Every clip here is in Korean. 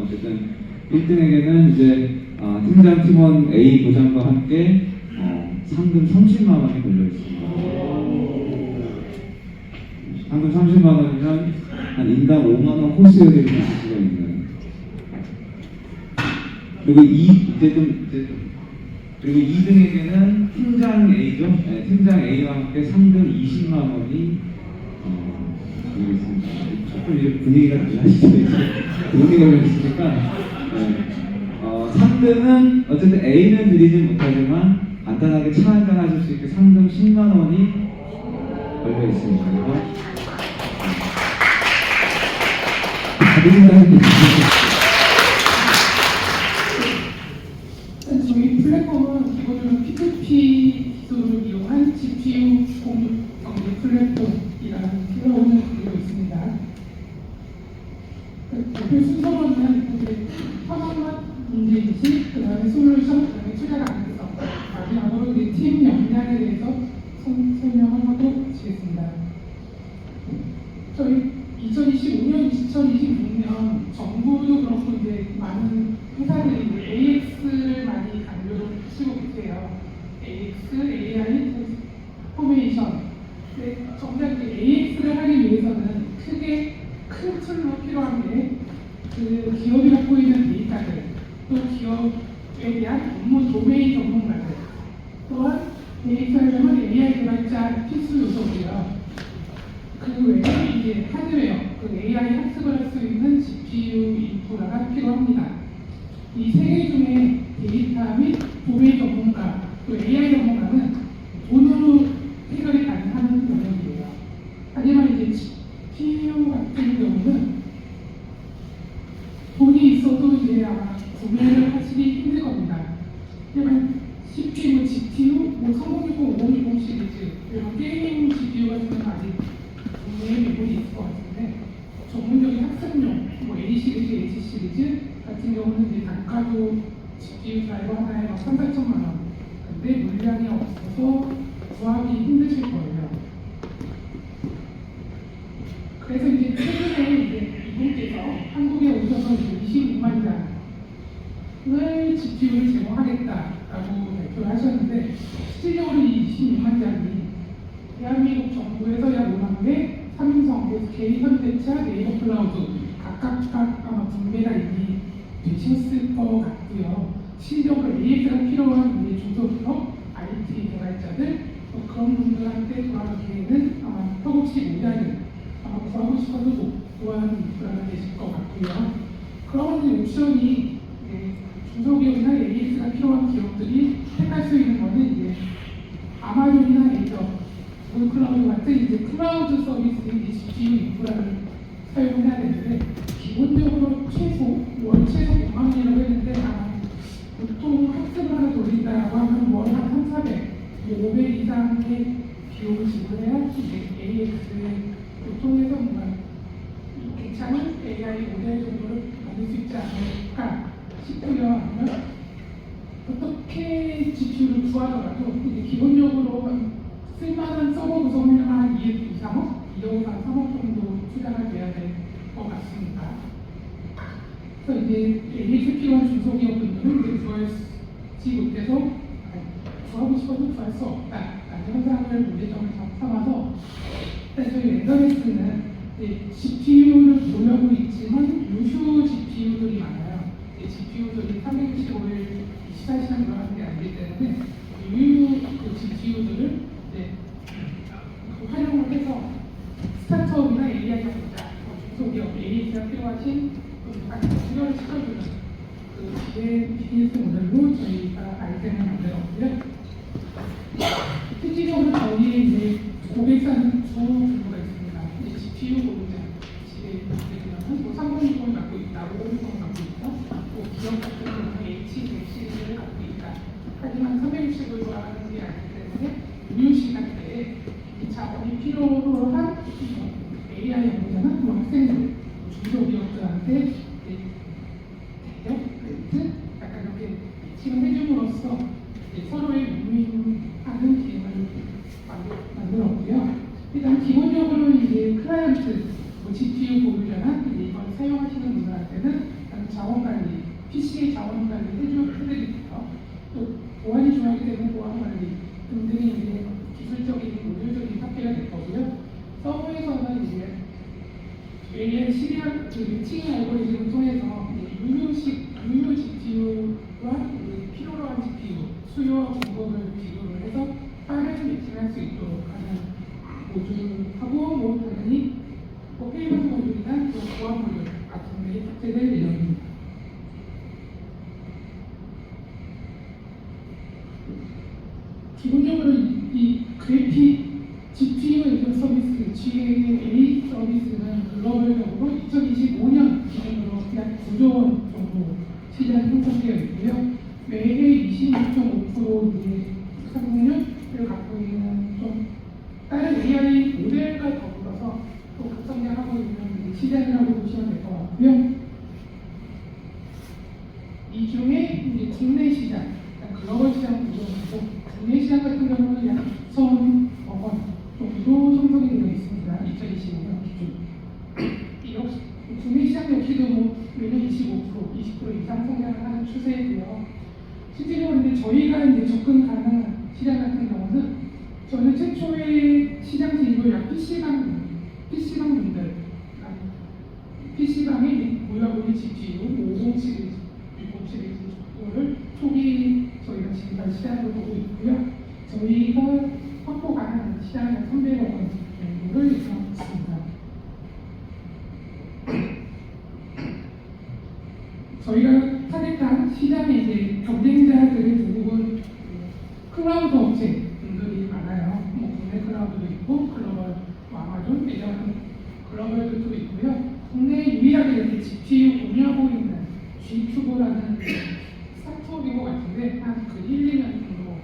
어쨌든 1등에게는 이제 팀장 팀원 A 보장과 함께 상금 30만 원이 걸려 있습니다. 상금 30만 원이면 한 인당 5만 원 코스 요리를 하실 수가 있는. 그리고 그리고 2등에게는 팀장 A죠. 네, 팀장 A와 함께 상금 20만 원이 드리겠습니다. 조금 이제 분위기가 달라지죠. 돈이 걸려있으니까. 네. 3등은 어쨌든 A는 드리진 못하지만 간단하게 차 한잔 하실 수 있게 상금 10만 원이 걸려 있습니다. 저희 플랫폼은 기본적으로 P2P 기술을 이용한 GPU 공유 경제 플랫폼이라는 플랫폼을 가지고 있습니다. 대표 순서로는 이제 현황과 문제인식, 그 다음에 솔루션, 그 다음에 투자 가능성, 마지막으로 이제 팀 역량에 대해서 설명을 하고 마치겠습니다. 저희 2025년, 2026년 정부도 그렇고 이제 많은 회사들이 이제 AX를 많이 강조를 하시고 계세요. AX, AI, 포메이션. 근데 정작 이제 AX를 하기 위해서는 크게 큰 틀로 필요한 게 그 기업이 갖고 있는 데이터들, 또 기업에 대한 업무 도메인 전문가들, 또한 데이터에서는 AI 개발자 필수 요소고요. 그 외에 이제 하드웨어, 그 AI 학습을 할 수 있는 GPU 인프라가 필요합니다. 이 세 개 중에 데이터 및 도메인 전문가, 또 AI 전문가는 돈으로 해결이 가능한 영역이에요. 하지만 이제 GPU 같은 경우는 돈이 있어도 이제 아마 구매를 하시기 힘들 겁니다. 하지만 CPU, GPU, 3060, 5060 시리즈, 이런 게이밍 GPU 같은 경우는 아직 구매의 매물이 있을 것 같은데, 전문적인 학습용, A 시리즈, H 시리즈 같은 경우는 이제 단가도 GPU 드라이버 하나에 막 3, 4천만 원. 근데 물량이 없어서 구하기 힘드실 거예요. 그래서 이제 최근에 이제 이분께서 한국에 오셔서 26만 장을 GPU를 제공하겠다라고 발표를 하셨는데, 실질적으로 이 26만 장이 대한민국 정부에서 약 5만 개, 삼성, SK, 현대차, 네이버 클라우드 각각 아마 분배가 이미 되셨을 것 같고요. 실질적으로 AX가 필요한 중소기업, IT 개발자들, 그런 분들한테 돌아가기에는 아마 턱없이 모자른, 아마 구하고 싶어도 못 구하는 인프라가 되실 것 같고요. 그런 옵션이 중소기업이나 AX가 필요한 기업들이 택할 수 있는 것은 이제 아마존이나 애저, 구글 클라우드 같은 이제 클라우드 서비스의 GPU 인프라를 사용해야 되는데, 기본적으로 월 최소 100만 원이라고 했는데, 보통 학습을 하나 돌린다고 하면 월 한 3, 400, 500 이상의 비용을 지불해야 AX를 통해서 뭔가 괜찮은 AI 모델 정도를 만들 수 있지 않을까 싶고요. 아니면 어떻게 GPU를 구하더라도 이제 기본적으로 쓸만한 서버 구성을 한 2억 2억 3억 정도 투자가 돼야 될 것 같습니다. 그래서 이제 AX 필요한 중소기업분들은 이제 구하지 못해서 구하고 싶어도 구할 수 없다라는 현상을 문제점을 삼아서 저희 랜덤엑스는 GPU를 보려고 있지만 유휴 GPU들이 많아요. GPU들이 365일 24시간 돌아가는 게 아니기 때문에 유휴 GPU들을 활용을 해서 스타트업이나 AI 개발자, 중소기업, AI가 필요하신 수요를 시켜주는 그 비즈니스 모델로 저희가 아이템을 만들었고요. 실질적으로 저희 이제 고객사는 두 규모가 있습니다. GPU 고객자, 집에 보면 3060을 갖고 있다, 5060을 갖고 있다, 기업 같은 경우는 H100 시리즈를 갖고 있다. 하지만 360을 좋아하는 게 아니기 때문에 유휴 시간대에 이 자본이 필요로 한 AI 연구자나 학생들, 중소기업들한테 대역, 렌트, 약간 이렇게 지금 해줌으로써 서로의 윈윈하는 기회를 만들었고요. 일단 기본적으로 이제 클라이언트, GPU 보유자나 이걸 사용하시는 분들한테는 자원관리, PC의 자원관리 해드리고요. 또 보안이 중요하기 때문에 보안관리 등등의 이제 기술적인 모듈적인 탑재가 될 거고요. 서버에서는 이제 AI 시리얼 그 매칭 알고리즘을 통해서 유효 GPU와 필요로 한 GPU 수요와 공급을 비교를 해서 빠르게 매칭할 수 있도록 하는 모듈하고 뭐 당연히 페이먼트 모듈이나 또 보안 모듈 같은 게 탑재될 예정입니다. 기본적으로 이 그래픽 GPU 애저 서비스, GAA 서비스는 글로벌적으로 2025년 기준으로 약 9조 원 정도 시장이 형성되어 있고요. 매해 26.5%의 상승률을 갖고 있는 좀 다른 AI 모델과 더불어서 또 급성장하고 있는 시장이라고 보시면 될 것 같고요. 이 중에 이제 국내 시장, 글로벌 시장 구조고 국내 시장 같은 경우는 약 2,000억 원 정도 형성이 되어 있습니다. 2025년 기준. 국내 시장 역시도 뭐 매년 20% 이상 성장을 하는 추세이고요. 실제로 근데 저희가 이제 접근 가능한 시장 같은 경우는 저는 최초의 시장 진입을 약 PC방 분들, PC방에 보유하고 있는 GPU 50 시리즈, 60 시리즈를 초기 저희가 지금 시장으로 보고 있고요. 저희가 확보 가능한 시장은 300억 원 정도를 예상하고 있습니다. 저희가 타겟한 시장의 이제 경쟁자들의 대부분 클라우드 업체들이 많아요. 뭐 국내 클라우드도 있고 글로벌 아마존, 메이저 같은 글로벌들도 있고요. 국내에 유일하게 이렇게 GPU 공유하고 있는 G큐브라는 스타트업인 것 같은데 한 그 1, 2년 정도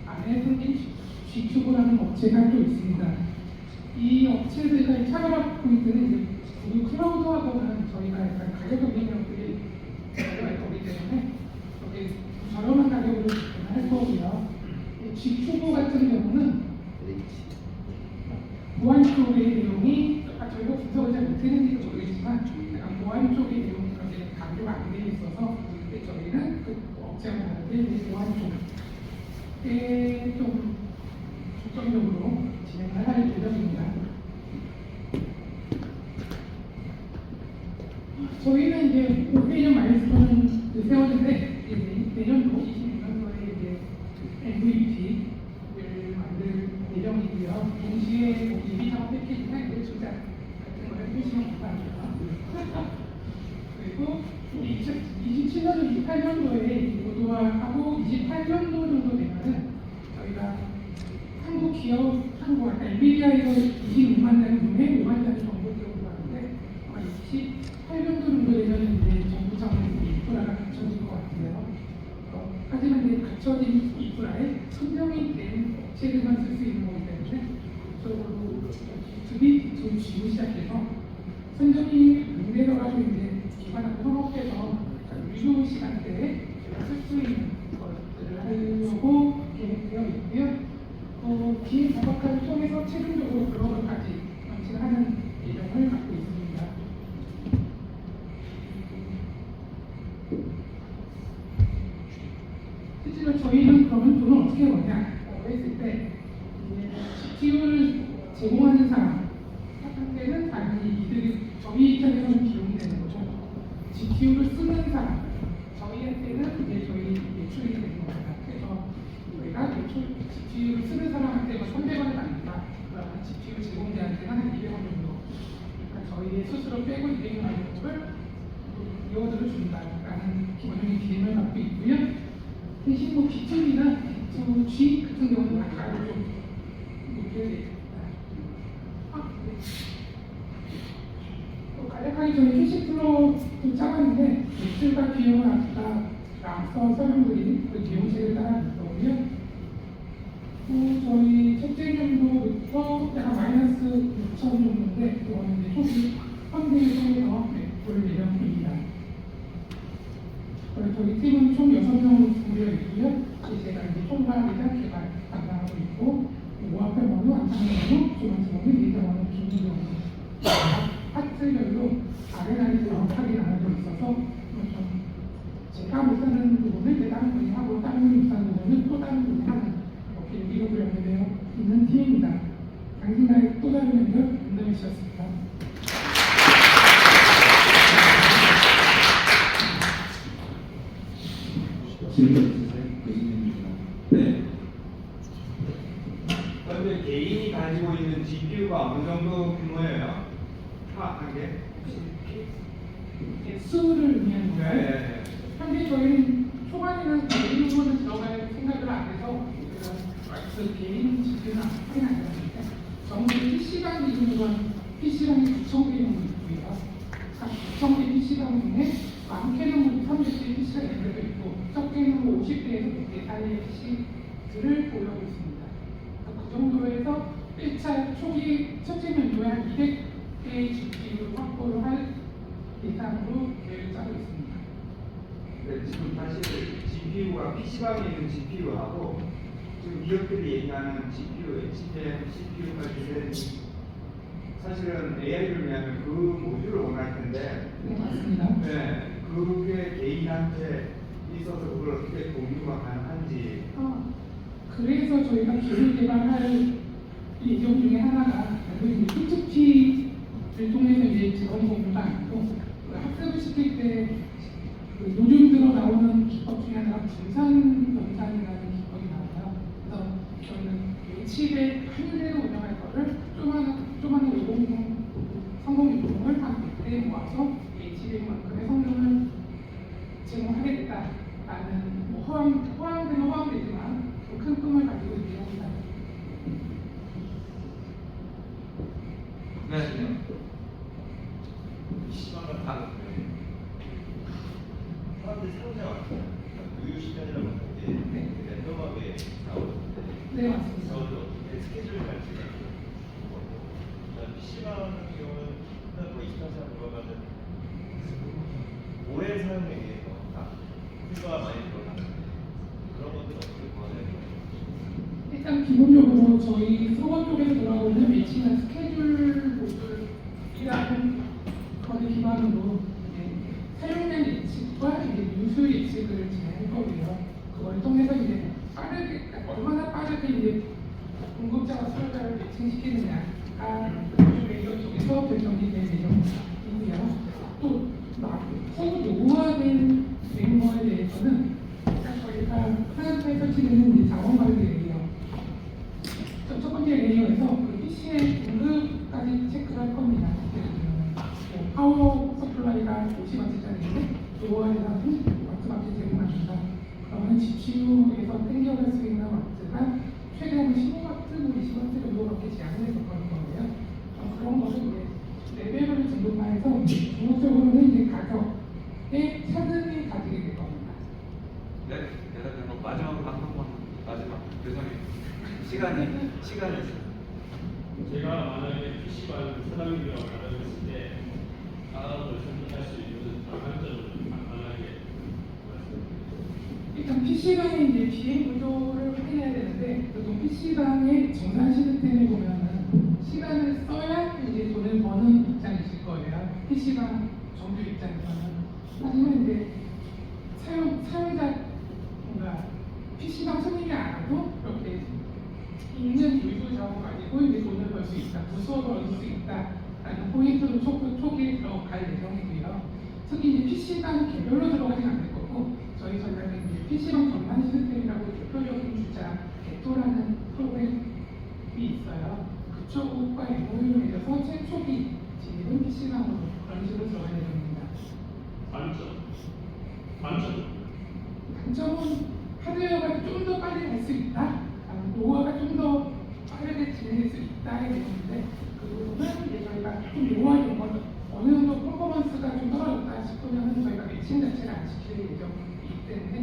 안에 생긴 G큐브라는 업체가 또 있습니다. 이 업체들과 차별화 포인트는 이제 구글 클라우드하고는 저희가 약간 가격 경쟁력들이 저희가 있기 때문에 여기 저렴한 가격으로 할 거고요. G큐브 같은 경우는 보안 쪽의 내용이 저희가 분석을 잘 못했는지도 모르겠지만 약간 보안 쪽의 내용이 그렇게 강조가 안 되어 있어서 저희는 그 업체와 다르게 보안 쪽에 좀 중점적으로 진행을 할 예정입니다. 저희는 이제 올해년 마일스톤을 세웠는데 내년도 26년도에 이제 MVP를 만들 예정이고요. 동시에 예비 사업 패키지나 이제 주작 같은 거를 해주시면 감사합니다. 그리고 27년도, 28년도에 모두화하고 28년도 정도 되면은 저희가 한국 기업, 아까 엔비디아에서 26만 단위 분에 5만 단위 정도 기업으로 가는데 아마 28년도 정도 되면 이제 정부차원에서 인프라가 갖춰질 것 같아요. 하지만 이제 갖춰진 인프라에 선정이 된 업체들만 쓸 수 있는 거기 때문에 그쪽으로 B2B, B2G로 시작해서 선정이 안 되더라도 이제 기반하고 협업해서 유료 시간대에 쓸 수 있는 것들을 하려고 계획되어 있고요. 기획 분석까지 통해서 최종적으로 글로벌까지 런칭하는 예정을 갖고 있습니다. 실제로 저희는 그러면 돈을 어떻게 버냐라고 했을 때 GPU를 제공하는 사람한테는 당연히 이들이 저희 입장에서는 비용이 되는 거죠. GPU를 쓰는 사람, 저희한테는 이제 저희 매출이 되는 겁니다. 그래서 저희가 매출 GPU를 쓰는 사람한테 300원을 받는다. 그러면 GPU 제공자한테는 한 200원 정도. 그러니까 저희의 스스로 빼고 200원 정도를 리워드를 준다라는 기본적인 개념을 갖고 있고요. 대신 뭐 B2B나 B2G 같은 경우는 아까도 좀 높게 되어 있습니다. 간략하게 저희 캐시플로우 좀 짜봤는데 매출과 비용을 아까 앞서 설명드린 그 비용책을 따라 있거든요. 저희 첫째 년도부터 약간 마이너스 6천 정도인데 그거는 이제 초기 펀딩을 통해서 볼 예정입니다. 저희 팀은 총 6명 구성되어 있고요. 제가 이제 총괄이자 개발 담당하고 있고 모아편 원우, 안창 원우, 조만수 원우, 예자 원우, 김민정 원우 파트별로 아래나리 정확하게 나눠져 있어서 좀 제가 못하는 부분을 내 다른 분이 하고 다른 분이 못하는 부분을 또 다른 분이 하는 이렇게 이루고 연결되어 있는 팀입니다. 당신과의 또 다른 연결 윤동희 씨였습니다. 질문 있으세요? 교수님입니다. 네. 현재 개인이 가지고 있는 GPU가 어느 정도 규모예요? 한 개? 수를 의미하는 네, 거예요. 네, 현재 저희는 초반에는 개인 부분을 들어갈 생각을 안 해서 그 개인 GPU는 확인 안 해봤는데 정부 PC방 기준으로 PC방이 9,000개 정도 있고요. 9,000개 PC방 중에 많게는 300개 PC가 연결되어 있고 적게는 50개에서 100개 사이의 PC들을 보유하고 있습니다. 그 정도로 해서 1차 초기 첫째 연도에 한 200개의 GPU를 확보를 할 예상으로 계획을 짜고 있습니다. 네, 지금 사실 GPU가 PC방에 있는 GPU하고 지금 기업들이 얘기하는 GPU, HBM, CPU까지 사실은 AI를 위한 그 모듈을 원할 텐데 네, 맞습니다. 네, 그게 개인한테 있어서 그걸 어떻게 공유가 가능한지 그래서 저희가 기술 개발할 예정 중에 하나가 P2P를 통해서 이제 직원 공유가 아니고 학습을 시킬 때 요즘 들어 나오는 기법 중에 하나가 분산 변산이라는 기법이 나와요. 그래서 저희는 H100 한 대로 운영할 거를 조그마한 500, 3060을 한 100대 모아서 H100만큼의 성능을 제공하겠다라는 호황되는 호황되지만 큰 꿈을 가지고 있습니다. 네. PC방을 다 사람들이 상호작용 유유 시간이라고 하는 게 랜덤하게 나오는데 네, 맞습니다. 저를 어떻게 스케줄을 갈지가 거고 PC방 같은 경우는 일단 뭐 24시간 들어가면 오래 사용에 의해서 휴가 많이 들어가는데 그런 것들은 어떻게 보완해야 될까요? 일단 기본적으로 저희 서버 쪽에서 돌아오는 매칭한 스케줄 모듈이라는 것을 기반으로 사용량 예측과 유수 예측을 진행할 거고요. 그걸 통해서 이제 빠르게 얼마나 빠르게 이제 공급자와 수요자를 매칭시키느냐가 레이어 쪽에서 결정이 될 예정이고요. 또 서로 노후화된 멤버에 대해서는 저희가 하나에 설치되는 이제 자원관리 레이어 첫 번째 레이어에서 그 PC의 등급까지 체크를 할 겁니다. 파워 서플라이가 50W짜리인데 노후화에서 30W밖에 제공합니다. 그러면 GPU에서 땡겨갈 수 있는 와트가 최대한 15W, 20W 정도밖에 제한을 해서 그런 거예요. 그런 것을 이제 레벨을 증급화해서 궁극적으로는 이제 가격에 차등이 가지게 될 겁니다. 네, 대답한 거 마지막으로 한 번만 마지막 죄송해요. 시간이 제가 만약에 PC방 사장님이라고 가정했을 때 사업을 선택할 수 있는 장단점을 간단하게 말씀드리겠습니다. 일단 PC방의 이제 비행 구조를 확인해야 되는데 보통 PC방의 정산 시스템에 보면은 시간을 써야 이제 돈을 버는 입장이실 거예요. PC방 정규 입장에서는. 하지만 이제 사용자 뭔가 PC방 손님이 안 와도 이렇게 있는 유수 자원 가지고 이제 돈을 벌 수 있다, 부수어 벌 수 있다라는 포인트로 초기에 들어갈 예정이고요. 특히 이제 PC방 개별로 들어가진 않을 거고 저희 전략은 이제 PC방 전산 시스템이라고 대표적인 주자 개토라는 프로그램이 있어요. 그쪽과 MOU를 맺어서 최초기 진입은 PC방으로 그런 식으로 들어갈 예정입니다. 단점은 하드웨어가 좀 더 빨리 갈 수 있다. 노후화가 좀 더 빠르게 진행될 수 있다에 대해서인데 그 부분은 이제 저희가 좀 노후화된 건 어느 정도 퍼포먼스가 좀 떨어졌다 싶으면 저희가 매칭 자체를 안 시킬 예정이기 때문에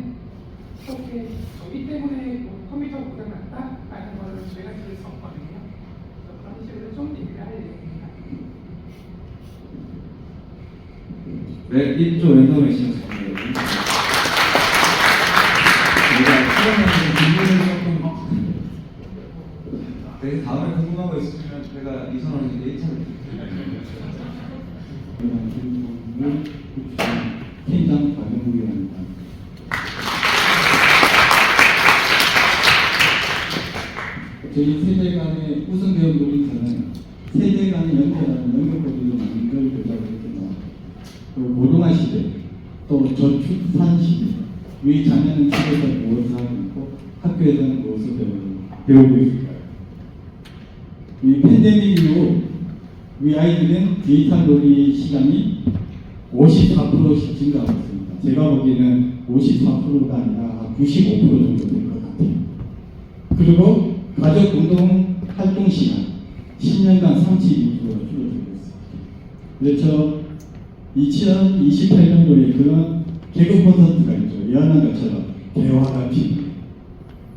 그렇게 저희 때문에 뭐 컴퓨터 고장 났다라는 걸 저희가 들을 수 없거든요. 그래서 그런 식으로 좀 얘기를 할 예정입니다. 네, 1조 랜덤의 시였습니다. 네, 다음에 궁금한 거 있으면 제가 이선원에게 1차를 드릴게요. 팀장 김규현입니다. 저희 세대 간의 우선 배운 놀이터는 세대 간의 연결하는 연결고리로 만들 교자로 했습니다. 또 고등화 시대, 또 저출산 시대, 우리 자녀는 집에서 무엇을 하고 있고 학교에서는 무엇을 배우고 있을까요? 이 팬데믹 이후 우리 아이들은 디지털 놀이 시간이 54%씩 증가하고 있습니다. 제가 보기에는 54%가 아니라 95% 정도 될 것 같아요. 그리고 가족 운동 활동 시간 10년간 32%가 줄어들고 있습니다. 그렇죠. 2028년도에 그런 개그 콘서트가 있죠. 예언한 것처럼 대화가 필요해요.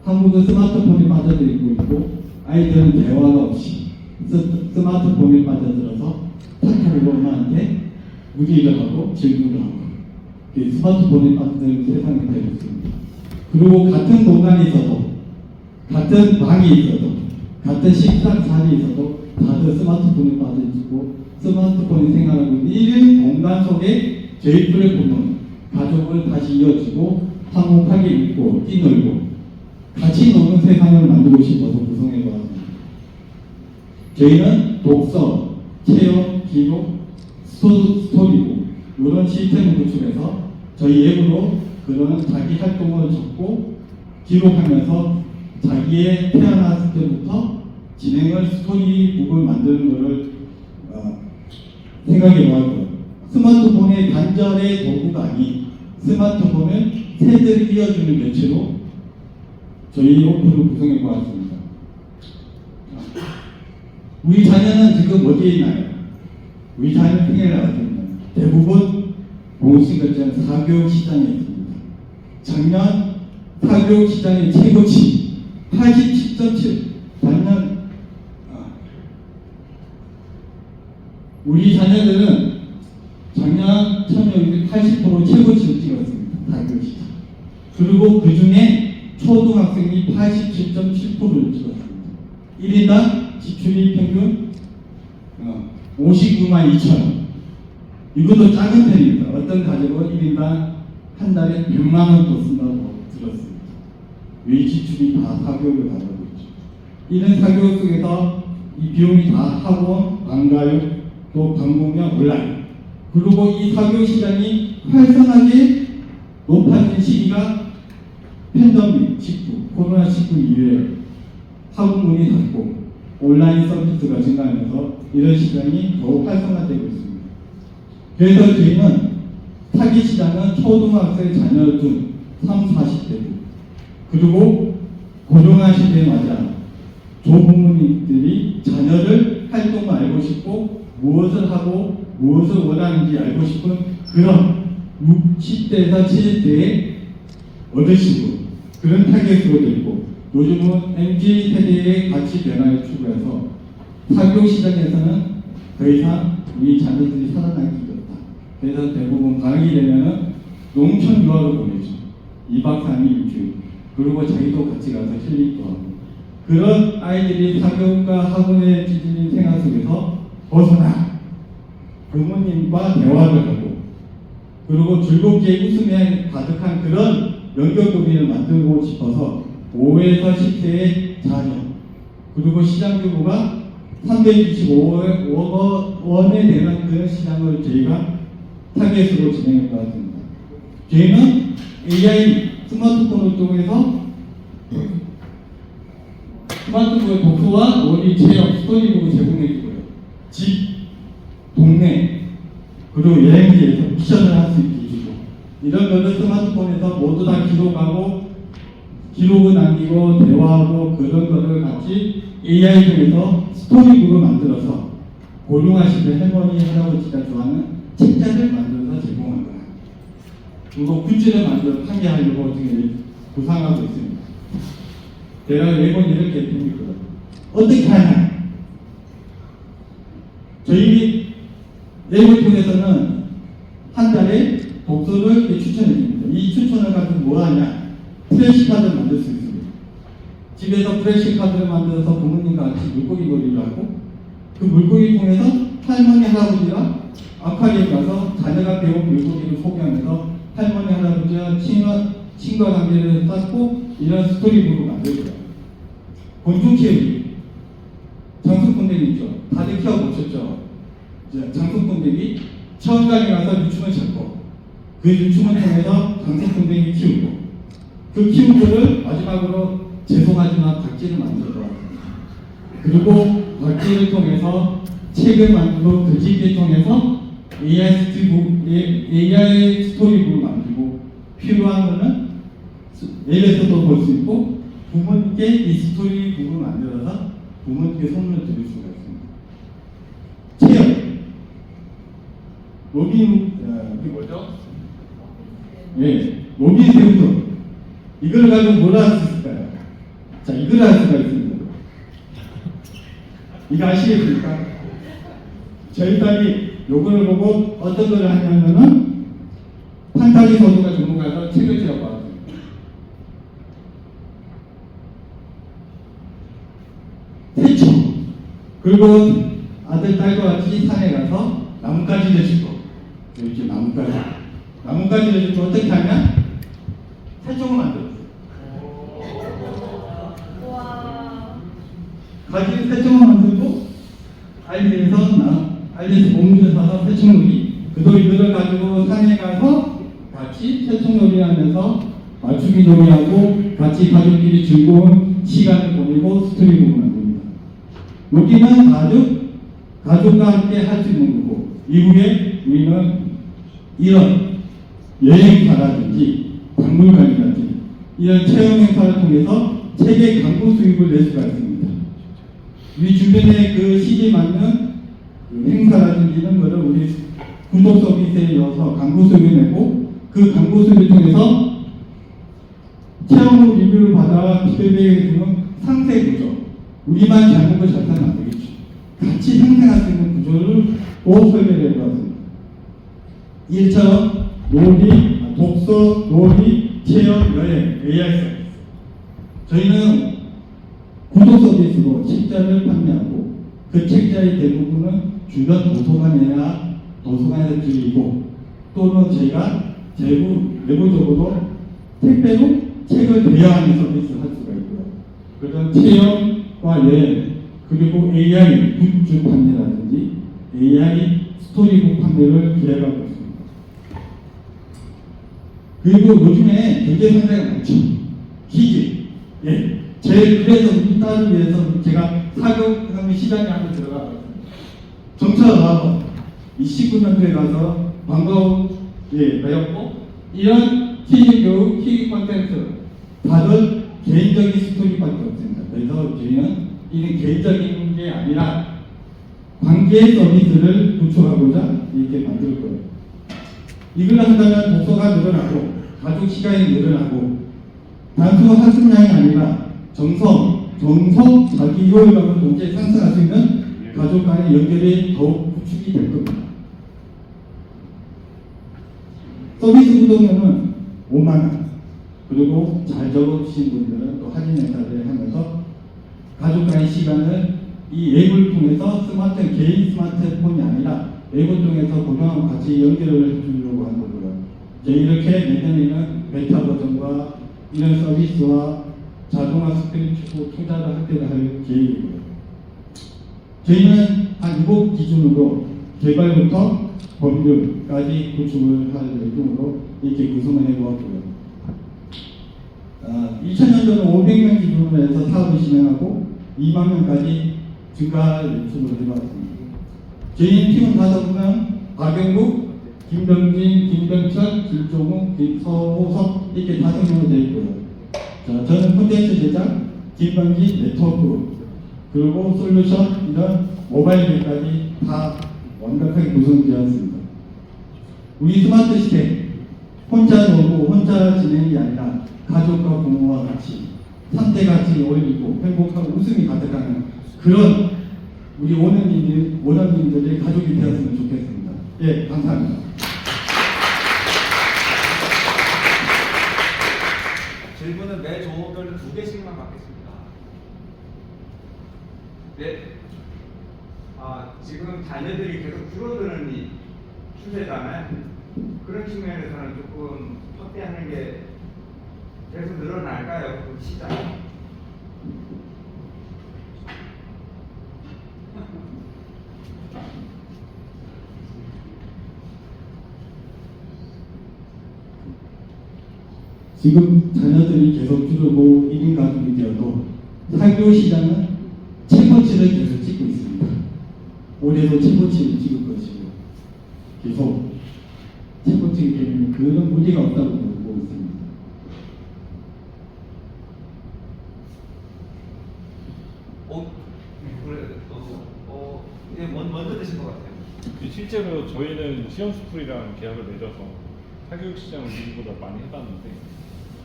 한국은 스마트폰에 빠져들고 있고 아이들은 대화가 없이 스마트폰에 빠져들어서 탁탁으로 엄마한테 무기를 하고 질문을 하고 스마트폰에 빠져드는 세상이 되고 있습니다. 그리고 같은 공간에 있어도 같은 방이 있어도 같은 식탁자리에 있어도 다들 스마트폰에 빠져있고 스마트폰이 생활하고 있는 이 공간 속에 저희 플랫폼은 가족을 다시 이어주고 화목하게 있고 뛰놀고 같이 노는 세상을 만들고 싶어서 구성해 보았습니다. 저희는 독서, 체험, 기록, 스토리북 이런 시스템을 구축해서 저희 앱으로 그런 자기 활동을 적고 기록하면서 자기의 태어났을 때부터 진행을 스토리북을 만드는 것을 생각해 보았고요. 스마트폰의 단절의 도구가 아닌 스마트폰을 세대를 이어주는 매체로 저희 오픈을 구성해 보았습니다. 우리 자녀는 지금 어디에 있나요? 우리 자녀 생애를 알았습니다. 대부분 보신 것처럼 사교육 시장에 있습니다. 작년 사교육 시장의 최고치 87.7 작년 우리 자녀들은 작년 참여율이 80% 최고치를 찍었습니다. 사교육 시장. 그리고 그 중에 초등학생이 87.7%를 찍었습니다. 1인당 지출이 평균 59만 2천 원. 이것도 작은 편입니다. 어떤 가족은 1인당 한 달에 100만 원도 쓴다고 들었습니다. 왜 지출이 다 사교육을 가지고 있죠. 이런 사교육 속에서 이 비용이 다 학원, 방과육, 또 방공명 온라인. 그리고 이 사교육 시장이 활성하게 높아진 시기가 팬데믹 19, 코로나19 이후에 학원문이 닫고 온라인 서비스가 증가하면서 이런 시장이 더욱 활성화되고 있습니다. 그래서 저희는 타깃 시장은 초등학생 자녀 중 30, 40대고 그리고 고령화 시대에 맞아 조부모님들이 자녀를 활동을 알고 싶고 무엇을 하고 무엇을 원하는지 알고 싶은 그런 60대에서 70대의 어르신으로 그런 타겟으로 되고 요즘은 MZ 세대의 가치 변화를 추구해서 사교육 시장에서는 더 이상 우리 자녀들이 살아나기 어렵다. 그래서 대부분 방학이 되면은 농촌 유학을 보내죠. 2박 3일 일주일. 그리고 자기도 같이 가서 힐링도 하고. 그런 아이들이 사교육과 학원에 찌들린 생활 속에서 벗어나 부모님과 대화를 하고 그리고 즐겁게 웃으며 가득한 그런 연결고리를 만들고 싶어서 5에서 10세의 자녀 그리고 시장 규모가 325억 원에 대한 그런 시장을 저희가 타겟으로 진행해 보았습니다. 저희는 AI 스마트폰을 통해서 스마트폰의 독서와 놀이 체험 스토리북을 제공해 주고요. 집, 동네 그리고 여행지에서 미션을 할 수 있게 해주고 이런 것을 스마트폰에서 모두 다 기록하고 기록을 남기고 대화하고 그런 것을 같이 AI 중에서 스토리북을 만들어서 고령하시는 할머니, 할아버지가 좋아하는 책자를 만들어서 제공한 거예요. 그리고 굿즈를 만들어 판매하려고 지금 구상하고 있습니다. 제가 매번 이렇게 드리거든요. 어떻게 하냐? 저희 앱을 통해서는 한 달에 독서를 이렇게 추천해 줍니다. 이 추천을 가지고 뭐 하냐? 플래시카드를 만들 수 있습니다. 집에서 플래시카드를 만들어서 부모님과 같이 물고기 놀이를 하고 그 물고기 통해서 할머니, 할아버지가 아쿠아리움 가서 자녀가 배운 물고기를 소개하면서 할머니, 할아버지 가서 친구와 관계를 쌓고 이런 스토리북을 만들고요. 곤충 키우기. 장수꾼대기 있죠. 다들 키워보셨죠? 장수꾼대기 체험관에 가서 유충을 잡고 그 유충을 통해서 장수꾼대기 키우고 그 키운 거를 마지막으로 죄송하지만 박쥐를 만들어 그리고 박쥐를 통해서 책을 만들고 글짓기를 통해서 AI 스토리북을 만들고 필요한 거는 앱에서도 볼 수 있고 부모님께 이 스토리북을 만들어서 부모님께 선물을 드릴 수가 있습니다. 체험 로빈 이게 뭐죠? 예, 로빈 세우터 이걸 가지고 뭘 할 수 있을까요? 자, 이걸 할 수가 있습니다. 이거 아시겠습니까? 저희 딸이 요거를 보고 어떤 걸 하냐면은 판타지 소설가 전문가에서 책을 지어고 왔습니다. 태초 그리고 아들 딸과 같이 산에 가서 나뭇가지를 줍고 이렇게 나뭇가지를 줍고 어떻게 하냐? 태초를 만들었어요. 가지 새총을 만들고 알리에서 공주를 사서 새총놀이 이거를 가지고 산에 가서 같이 새총놀이 하면서 맞추기 놀이하고 같이 가족끼리 즐거운 시간을 보내고 스토리북을 만듭니다. 여기는 가족과 함께 할 수 있는 거고 이후에 우리는 이런 여행사라든지 박물관이라든지 이런 체험 행사를 통해서 책의 광고 수입을 낼 수가 있습니다. 우리 주변에 그 시기에 맞는 그 행사라든지 이런 거를 우리 구독 서비스에 이어서 광고 수입을 내고 그 광고 수입을 통해서 체험 리뷰를 받아 피드백을 주는 상세 구조. 우리만 잘 먹고 잘 살면 안 되겠죠. 같이 상생할 수 있는 구조를 꼭 설계를 해보았습니다. 이처럼 놀이, 독서, 놀이, 체험, 여행, AI 서비스. 저희는 구독 서비스로 책자를 판매하고 그 책자의 대부분은 주변 도서관에서 드리고 또는 제가 내부적으로 택배로 책을 대여하는 서비스를 할 수가 있고요. 그런 체험과 여행 그리고 AI 굿즈 판매라든지 AI 스토리북 판매를 기획하고 있습니다. 그리고 요즘에 경제 상자가 많죠. 퀴즈. 예. 그래서 우리 딸을 위해서 제가 사교육하는 시장에 한번 들어가 봤습니다. 정처 29년도에 가서 방과후 배웠고 이런 퀴즈 교육, 퀴즈 콘텐츠 다들 개인적인 스토리밖에 없습니다. 그래서 저희는 이는 개인적인 게 아니라 관계 서비스를 구축하고자 이렇게 만들 거예요. 이걸 한다면 독서가 늘어나고 가족 시간이 늘어나고 단순 학습량이 아니라 정서, 자기 효율감을 동시에 상승할 수 있는 가족 간의 연결이 더욱 구축이 될 겁니다. 서비스 구독료는 5만 원. 그리고 잘 적어주신 분들은 또 할인 행사를 하면서 가족 간의 시간을 이 앱을 통해서 개인 스마트폰이 아니라 앱을 통해서 고정하고 같이 연결을 해주려고 하는 거고요. 이렇게 내년에는 베타 버전과 이런 서비스와 자동화 스크린 투자를 확대를 할 계획이고요. 저희는 한 7 기준으로 개발부터 법률까지 구축을 할 예정으로 이렇게 구성을 해보았고요. 2000년도는 500명 기준으로 해서 사업을 진행하고 2만 명까지 증가 예측을 해봤습니다. 저희 팀은 5명, 박영국, 김병진, 김병철, 김종욱, 서호석 이렇게 5명으로 되어 있고요. 자, 저는 콘텐츠 제작, 김병진, 네트워크, 그리고 솔루션 이런 모바일 앱까지 다 완벽하게 구성되었습니다. 우리 스마트 시대 혼자 놀고 혼자 지내는 게 아니라 가족과 부모와 같이 3대 같이 어울리고 행복하고 웃음이 가득하는 그런 우리 원어민들의 가족이 되었으면 좋겠습니다. 예, 감사합니다. 질문은 매 조별로 2개씩만 받겠습니다. 네. 지금 자녀들이 계속 줄어드는 추세잖아요. 그런 측면에서는 조금 확대하는 게 계속 늘어날까요? 그 시장. 지금 자녀들이 계속 줄고 1인 가족이 되어도 사교 시장은 최고치를 계속 찍고 있습니다. 올해도 최고치를 찍을 것이고 계속 최고치이기 때문에 그런 문제가 없다고 보고 있습니다. 이제 먼저 되실 것 같아요. 실제로 저희는 시험스쿨이랑 계약을 맺어서 사교육 시장을 미리보다 많이 해봤는데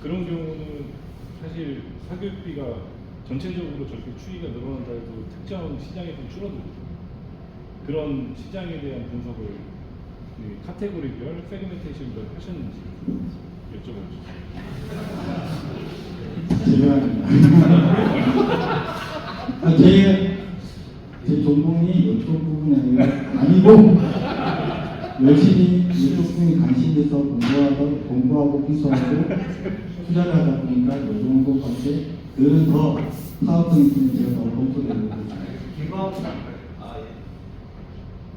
그런 경우는 사실 사교육비가 전체적으로 저렇게 추이가 늘어난다 해도 특정 시장에 좀 줄어들거든요. 그런 시장에 대한 분석을 카테고리별, 세그멘테이션별 하셨는지 여쭤보죠. 제가 제 전공이 이쪽 부분이 아니고 열심히 이쪽 부분에 관심돼서 공부하고 기술하고 투자를 하다 보니까 이 정도밖에 늘은 더 사업성 있으면 제가 더 검토되고 있습니다. 김광호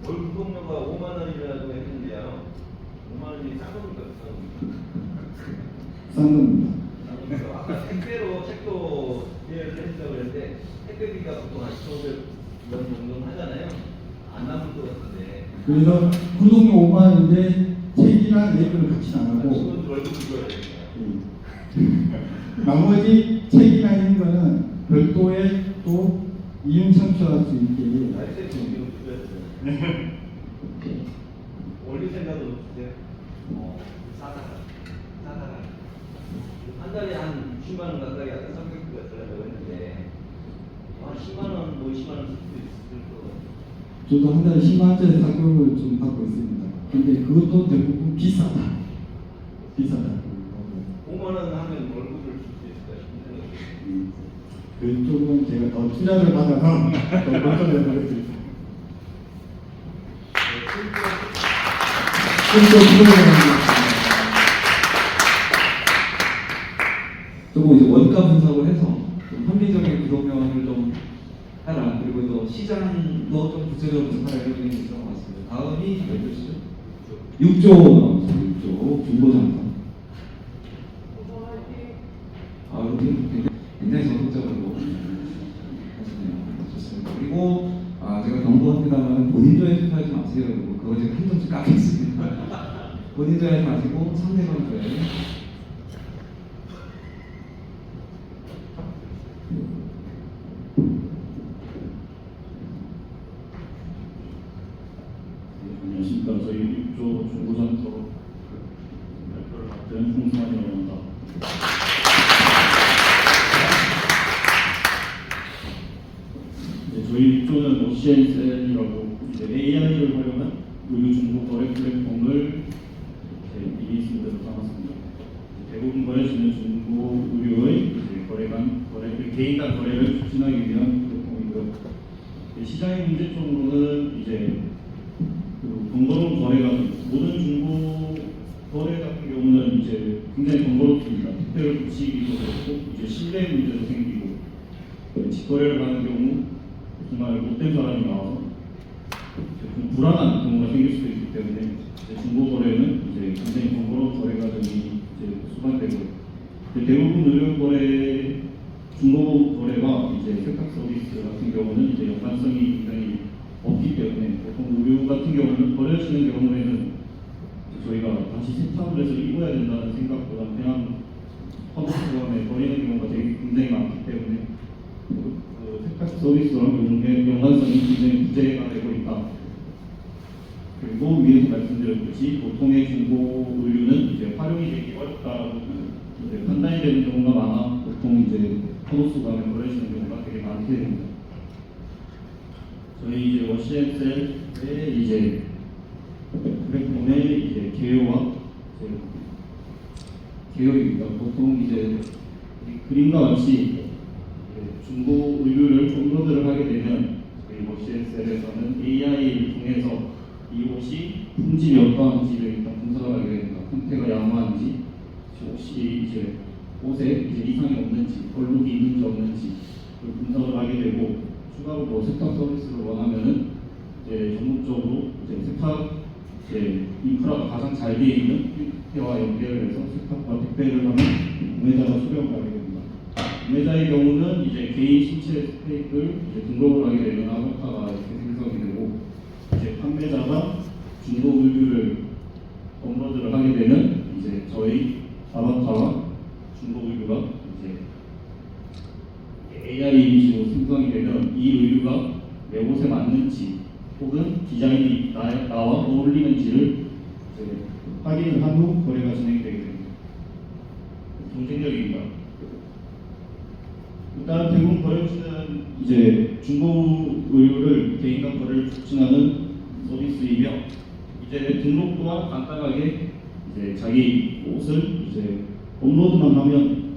월 구독료가 5만 원이라고 했는데요. 5만 원이 싼 겁니까? 싼 겁니다. 아까 택배로 책도 예약했다고 그랬는데 택배비가 보통 한 1,500원 정도 하잖아요. 안 남을 것 같은데. 그래서 구독료 5만 원인데 책이랑 랩을 같이 나가고 그건 월급 줘야 되니까. 나머지 책이나 이런 거는 별도의 또 이윤 창출할 수 있게 라이센스 운영 줘야 되잖아요. 올릴 생각은 없으세요? 싸다가. 한 달에 한 60만 원 가까이 아까 성격비가 들어가고 했는데 한 10만 원, 뭐 20만 원 수도 있을 거 같아요. 저도 한 달에 10만 원짜리 사교육을 좀 받고 있습니다. 근데 그것도 대부분 비싸다. 5만 원 하면 월급을 줄 수 있을까 싶은 생각이 그쪽은 제가 더 투자를 받아서 더 걱정을 해보겠습니다. 조금 이제 원가 분석을 해서 좀 합리적인 구독료를 좀 하라. 그리고 또 시장도 좀 구체적으로 분석하라 이런 얘기 있는 것 같습니다. 다음이 몇 조시죠? 6조 나오죠. 6조 중고상품. 이렇게 굉장히 적극적으로 하시네요. 좋습니다. 그리고 제가 경고합니다만 본인조에 투자하지 마세요. 그리고 그거 제가 한 점씩 깎겠습니다. 본인조에 하지 마시고 상대방조에. 안녕하십니까. 저희 6조 중고상품 발표를 맡은 홍성환이라고 합니다. 저희 6조는 OCN셀이라고 AI를 활용한 의류 중고 거래 플랫폼을 리리스로 담았습니다. 대부분 거래시는 중고 의류의 개인 간 거래를 촉진하기 위한 플랫폼이고요. 시장의 문제점으로는 번거로운 거래가 모든 중고 거래 같은 경우는 굉장히 번거롭습니다. 택배를 붙이기도 그렇고 신뢰 문제도 생기고 직거래를 하는 경우 정말 못된 사람이 나와서 좀 불안한 경우가 생길 수도 있기 때문에 중고 거래는 굉장히 번거로운 거래 과정이 수반되고 대부분 의료 거래 중고 거래와 세탁 서비스 같은 경우는 연관성이 굉장히 없기 때문에 보통 의류 같은 경우는 버려지는 경우에는 저희가 다시 세탁을 해서 입어야 된다는 생각보다 그냥 허브수감에 버리는 경우가 굉장히 많기 때문에 세탁 서비스랑 연관성이 굉장히 부재가 되고 있다. 그리고 위에서 말씀드렸듯이 보통의 중고 의류는 활용이 되기 어렵다라고 판단이 되는 경우가 많아 보통 허브수감에 버려지는 경우가 되게 많게 됩니다. 저희 워시앤셀의 플랫폼의 개요와 개요입니다. 보통 그림과 같이 중고 의류를 업로드를 하게 되면 저희 워시앤셀에서는 AI를 통해서 이 옷이 품질이 어떠한지를 일단 분석을 하게 됩니다. 상태가 양호한지, 혹시 이제 옷에 이제 이상이 없는지, 얼룩이 있는지 없는지 분석을 하게 되고, 추가로 뭐 세탁 서비스를 원하면은 이제 전문적으로 이제 세탁 이제 인프라가 가장 잘 되어 있는 택배와 연결을 해서 세탁과 택배를 하면 구매자가 수령을 하게 됩니다. 구매자의 경우는 이제 개인 신체 스펙을 이제 등록을 하게 되면 아바타가 이렇게 생성이 되고, 이제 판매자가 중고 의류를 업로드를 하게 되면 이제 저희 아바타와 중고 의류가 이제 AI 이미지로 생성이 되면 이 의류가 내 옷에 맞는지 혹은 디자인이 나와 어울리는지를 이제 확인을 한 후 거래가 진행되게 됩니다. 경쟁력입니다. 일단 대부분 거래처는 이제 중고 의류를 개인과 거래를 촉진하는 서비스이며, 이제 등록 또한 간단하게 이제 자기 옷을 이제 업로드만 하면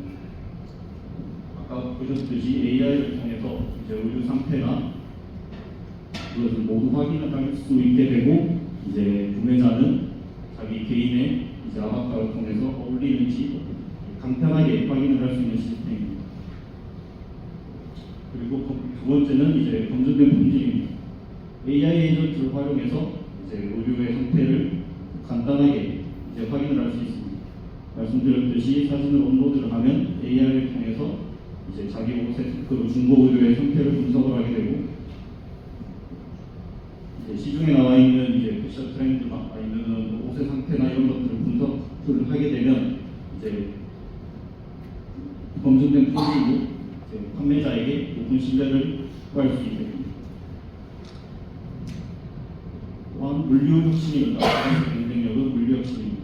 아까 보셨듯이 AI를 통해서 이제 의류 상태나 그것을 모두 확인을 할 수 있게 되고, 이제 구매자는 자기 개인의 이제 아바타를 통해서 어울리는지 간편하게 확인을 할 수 있는 시스템입니다. 그리고 두 번째는 이제 검증된 품질입니다. AI 에이전트를 활용해서 이제 의류의 상태를 간단하게 이제 확인을 할 수 있습니다. 말씀드렸듯이 사진을 업로드를 하면 AI를 통해서 이제 자기 옷의 그 중고 의류의 상태를 분석을 하게 되고, 이제 시중에 나와 있는 이제 패션 트렌드나 아니면 옷의 상태나 이런 것들을 분석을 하게 되면 이제 검증된 품질로 판매자에게 높은 신뢰를 구할 수 있게 됩니다. 또한 물류 혁신입니다. 경쟁력은 물류 혁신입니다.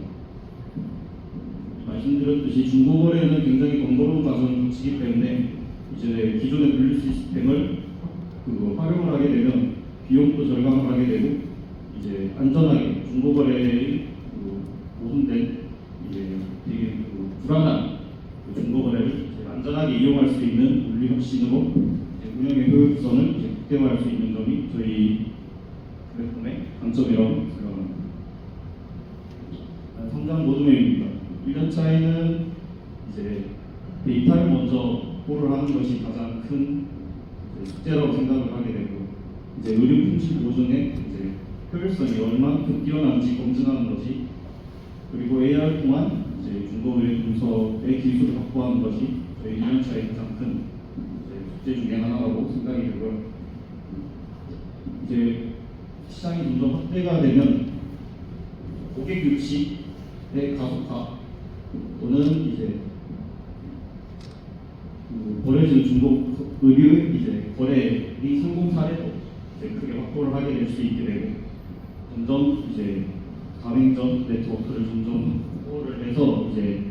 말씀드렸듯이 중고 거래는 굉장히 번거로운 과정을 거치기 때문에 이제 기존의 물류 시스템을 활용을 하게 되면 비용도 절감을 하게 되고, 이제 안전하게 중고 거래의 모순된 이제 되게 불안한 중고 거래를 안전하게 이용할 수 있는 물류 혁신으로 운영의 효율성을 극대화할 수 있는 점이 저희 플랫폼의 강점이라고 생각합니다. 성장 로드맵입니다. 1년 차에는 이제 데이터를 먼저 홀을 하는 것이 가장 큰 숙제라고 생각을 하게 되고, 이제 의류 품질 보존의 이제 효율성이 얼마큼 뛰어난지 검증하는 것이, 그리고 AR 통한 이제 중고 의류 분석의 기술을 확보하는 것이 저희 1년차의 가장 큰 숙제 중에 하나라고 생각이 되고요. 이제 시장이 점점 확대가 되면 고객 유치의 가속화 또는 이제 버려지는 중고 의류의 이제 거래의 성공 사례도 이제 크게 확보를 하게 될 수 있게 되고, 점점 이제 가맹점 네트워크를 점점 확보를 해서 이제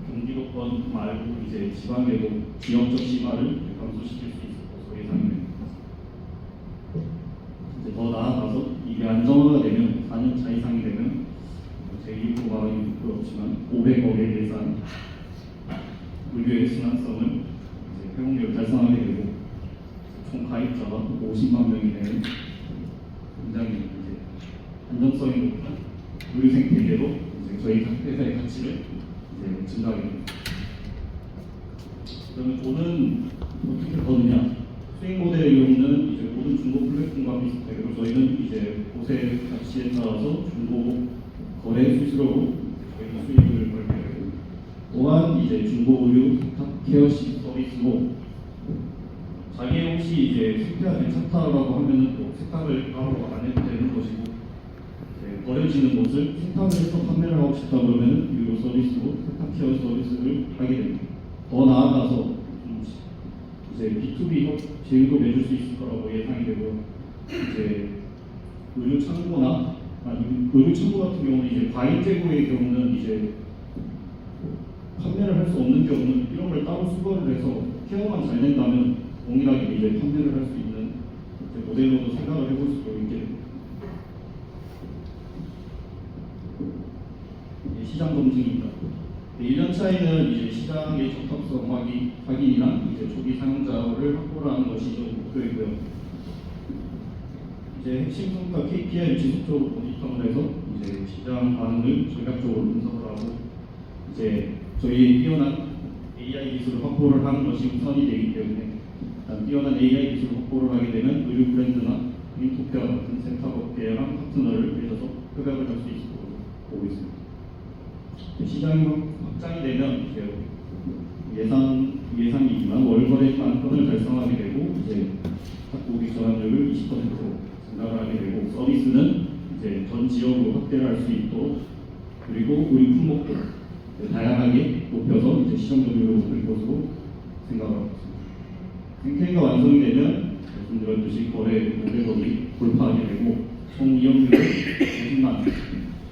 경기도권 말고 이제 지방에도 지역적 심화를 감소시킬 수 있을 것으로 예상됩니다. 이제 더 나아가서 이게 안정화가 되면 4년 차 이상이 되면 제 입으로 말하기 부끄럽지만 500억의 예산 의료의 순환성을 이제 회복률을 달성하게 되고, 총 가입자가 50만 명이 되는 굉장히 이제 안정성이 높은 의료 생태계로 이제 저희 각 회사의 가치를 이제 증가하게 됩니다. 그러면 돈은 어떻게 버느냐? 수익 모델의 경우는 이제 모든 중고 플랫폼과 비슷하게 저희는 이제 옷의 가치에 따라서 중고 거래 수수료로 저희가 수익을 벌게 되고, 또한 이제 중고 의류 세탁 케어식 서비스로 자기의 옷이 이제 상태가 괜찮다라고 하면은 또 세탁을 바로 안 해도 되는 것이고, 이제 버려지는 옷을 세탁을 해서 판매를 하고 싶다 그러면 유료 서비스로 세탁 케어 서비스를 하게 됩니다. 더 나아가서 이제 B2B 제휴도 맺을 수 있을 거라고 예상이 되고요. 이제 의류 창고나 의류 창고 같은 경우는 이제 과잉 재고의 경우는 이제 판매를 할 수 없는 경우는 이런 걸 따로 수거를 해서 케어만 잘 된다면 동일하게 이제 판매를 할 수 있는 모델로도 생각을 해볼 수도 있게 됩니다. 시장 검증입니다. 1년 차에는 이제 시장의 적합성 확인이나 이제 초기 사용자를 확보를 하는 것이 좀 목표이고요. 이제 핵심 성과 KPI를 지속적으로 모니터를 해서 이제 시장 반응을 전략적으로 분석을 하고 이제 저희의 뛰어난 AI 기술을 확보를 하는 것이 우선이 되기 때문에 일단 뛰어난 AI 기술을 확보를 하게 되면 의류 브랜드나 그린토피아 같은 센터업계랑 파트너를 맺어서 협약을 할 수 있을 것으로 보고 있습니다. 시장이 확장이 되면 이제 예상이지만 월거래 만건을 달성하게 되고 이제 고객 전환율을 20%로 증가를 하게 되고 서비스는 이제 전 지역으로 확대를 할 수 있도록 그리고 우리 품목도 다양하게 높여서 이제 시장 점유율을 높일 것으로 생각하고 있습니다. 생태계가 완성이 되면 말씀드렸듯이 거래 500억이 돌파하게 되고 총 이용률 50만을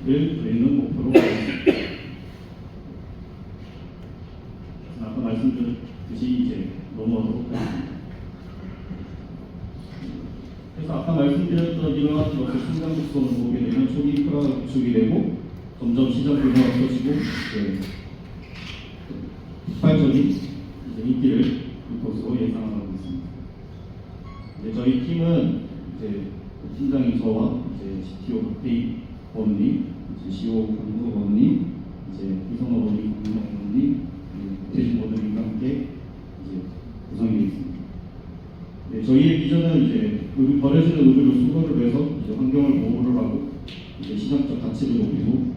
저희는 목표로 하고 있습니다. 아까 말씀드렸듯이 이제 넘어가도록 하겠습니다. 그래서 아까 말씀드렸던 이러한 것을 순간 곡선을 보게 되면 초기 인프라가 구축이 되고 점점 시장 규모가 커지고 폭발적인 인기를 볼 것으로 예상하고 있습니다. 이제 저희 팀은 이제 팀장인 저와 이제 CTO 박태희 원님, 이제 CEO 강도 원님, 이제 이성호 원님, 강동 원님, 태진 원님과 함께 이제 구성이 되어 있습니다. 네, 저희의 비전은 이제 버려지는 의류를 수거를 해서 이제 환경을 보호를 하고 이제 시장적 가치를 높이고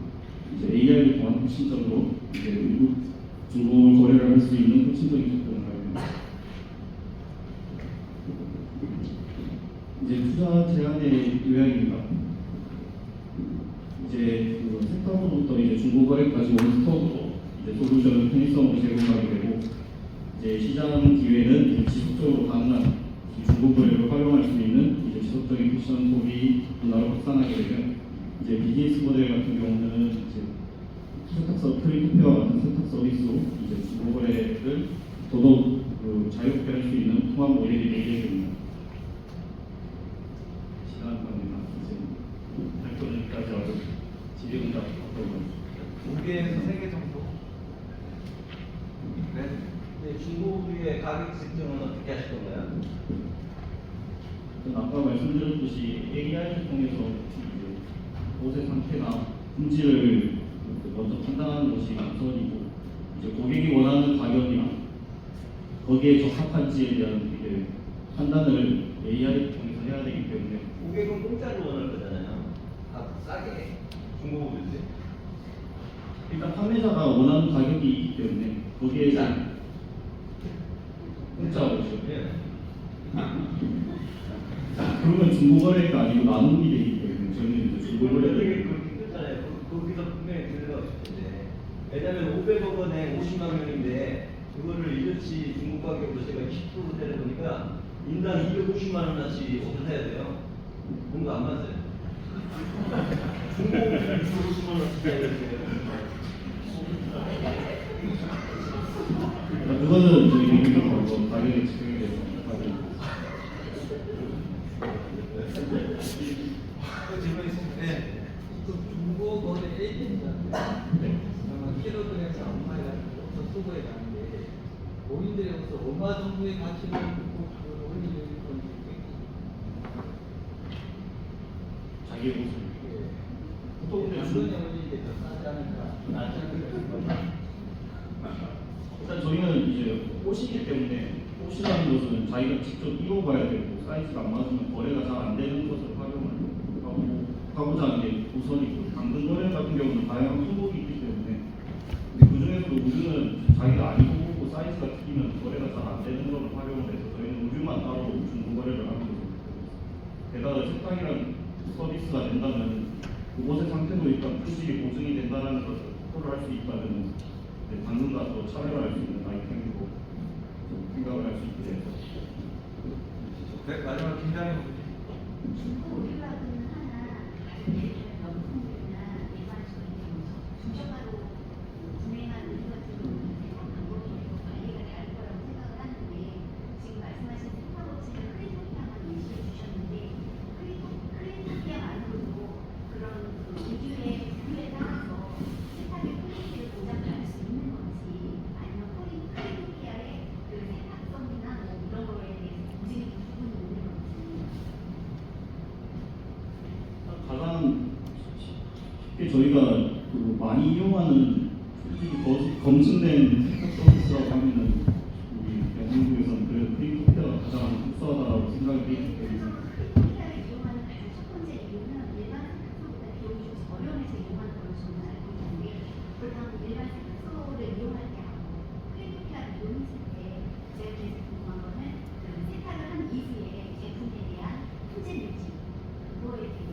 이제 AI를 통한 혁신적으로 이제 의류 중고물 거래를 할 수 있는 혁신적인 접근을 하입니다. 이제 투자 제한의 요약입니다. 이제 그 섹터로부터 이제 중고거래까지 원스톱으로 이제 솔루션을 편의성으로 제공하게 되고 이제 시장 기회는 이제 지속적으로 가능한 중고거래를 활용할 수 있는 이제 지속적인 패션 소비 문화를 확산하게 되면 이제 비즈니스 모델 같은 경우는 이제 프리토피아와 같은 세탁 서비스로 이제 중고거래를 더더욱 자유롭게 할 수 있는 통합 모델이 되게 됩니다. 시간 관계나 이제 발표까지 와서 질의응답 하도록 2개에서 3개 정도. 네. 중고의 가격 측정은 어떻게 하실 건가요? 아까 말씀드렸듯이 AI를 통해서 이제 옷의 상태나 품질을 먼저 판단하는 것이 우선이고 이제 고객이 원하는 가격이나 거기에 적합한지에 대한 이제 판단을 AI를 통해서 해야 되기 때문에 고객은 공짜로 원할 거잖아요. 싸게 중고물인데. 일단 판매자가 원하는 가격이 있기 때문에 거기에 이제 공짜로죠. 네. 그러면 중고거래가 아니고 나눔이 되기 때문에 저희는 이제 중고거래를 되게 힘들잖아요. 거기서 분명히 들어가고 싶은데. 왜냐면 500억 원에 50만 명인데 그거를 일일치 중고 가격으로 제가 20% 때려보니까 인당 250만 원어치 옷을 사야 돼요. 뭔가 안 맞아요. 중고 250만 원어치 사야 돼요. 그거는 저희 얘기가 가격에 집중이 돼서 하고 질문 있습니다. 네. 중고 거래 에이전트한테 아마 키로그램에서 엄마에 가서 수거해 가는데 본인들로서 얼마 정도의 가치를 듣고 그걸 올리는 건지 자기 옷을 보통 근데 당근에 올리는 게 더 싸지 않을까 일단 저희는 이제 옷이기 때문에 옷이라는 것은 자기가 직접 입어봐야 되고 사이즈가 안 맞으면 거래가 잘 안 되는 것을 활용을 하고자 하는 게 우선이고 당근 거래 같은 경우는 다양한 품목이 있기 때문에 근데 그 중에서도 우주는 자기가 안 입어보고 사이즈가 틀리면 거래가 잘 안 되는 것을 활용을 해서 저희는 우주만 따로 중고 거래를 하는 거죠. 게다가 세탁이란 서비스가 된다면 그곳의 상태도 일단 품질이 보증이 된다는 것을 확보를 할 수 있다면 당근과 또 차별화할 수 있는 아이템으로 좀 생각을 할 수 있게 돼서 네, 마지막 김장님. 중고 우리와는 하나 예를 들면 명품이나 일반적인 중저가로 구매한 의류 같은 경우는 방법이 되고 관리가 잘 거라고 생각을 하는데 지금 말씀하신 세탁업체는 크리토피아만 예시해 주셨는데 크리토피아만으로도 그런 의류의 부류에 따라서 세탁의 퀄리티를 보장을 할 수 있는 건지 아니면 크리토피아의 그 세탁성이나 뭐 이런 거에 대해서 보증이 부분이 있는 건지 가장 저희가 그 많이 이용하는 솔직히 검증된 세탁 서비스라고 하면은 우리 영국에서는 그래도 크리토피아가 가장 흡수하다고 생각이 되기 때문에 컴퓨터를 이용하는 가장 첫 번째 이유는 일반 세탁소보다 비용이 좀 저렴해서 이용하는 걸로 저는 알고 있는데 그렇다면 일반 세탁소를 이용할 때하고 크리토피아를 이용했을 때 제가 그래서 궁금한 거는 그 세탁을 한 이후에 제품에 대한 품질 유지 그거에 대해서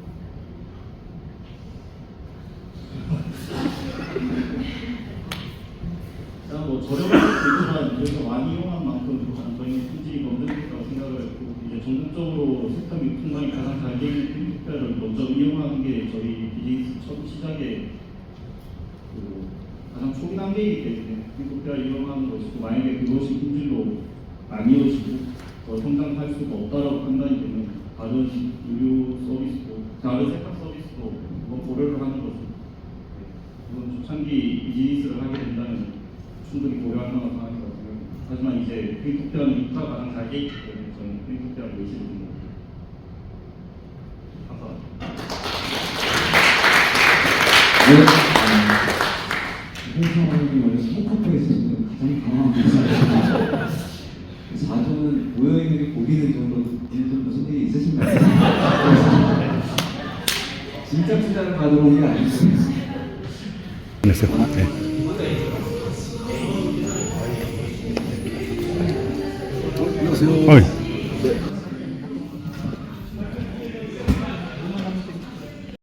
일단 뭐 저렴한 것도 있지만 그래서 많이 이용한 만큼 저희는 품질이 검증됐다고 생각을 했고 이제 전국적으로 세탁 유통망이 가장 잘 되는 크리토피아를 먼저 이용하는 게 저희 비즈니스 첫 시작에 그 가장 초기 단계이기 때문에 크리토피아를 이용하는 것이고 만약에 그것이 품질로 안 이어지고 더 성장할 수가 없다라고 판단이 되면 다른 의료 서비스도 다른 세탁 서비스도 그건 고려를 하는 거죠. 그건 초창기 비즈니스를 하게 된다면 충분히 고려할 만한 상황이라고 생각합니다. 하지만 이제 크리토피아는 인프라가 가장 잘 돼 있기 때문에 저는 크리토피아를 의지를 듭니다. 감사합니다. 홍성환이 원래 스모커퍼에 있어서 가장 강한 분이잖아요. 4조는 모여있는 게 보이는 정도 무슨 일이 있으신가요? 진짜 투자를 받으러 온 게 아니거든요. 어이.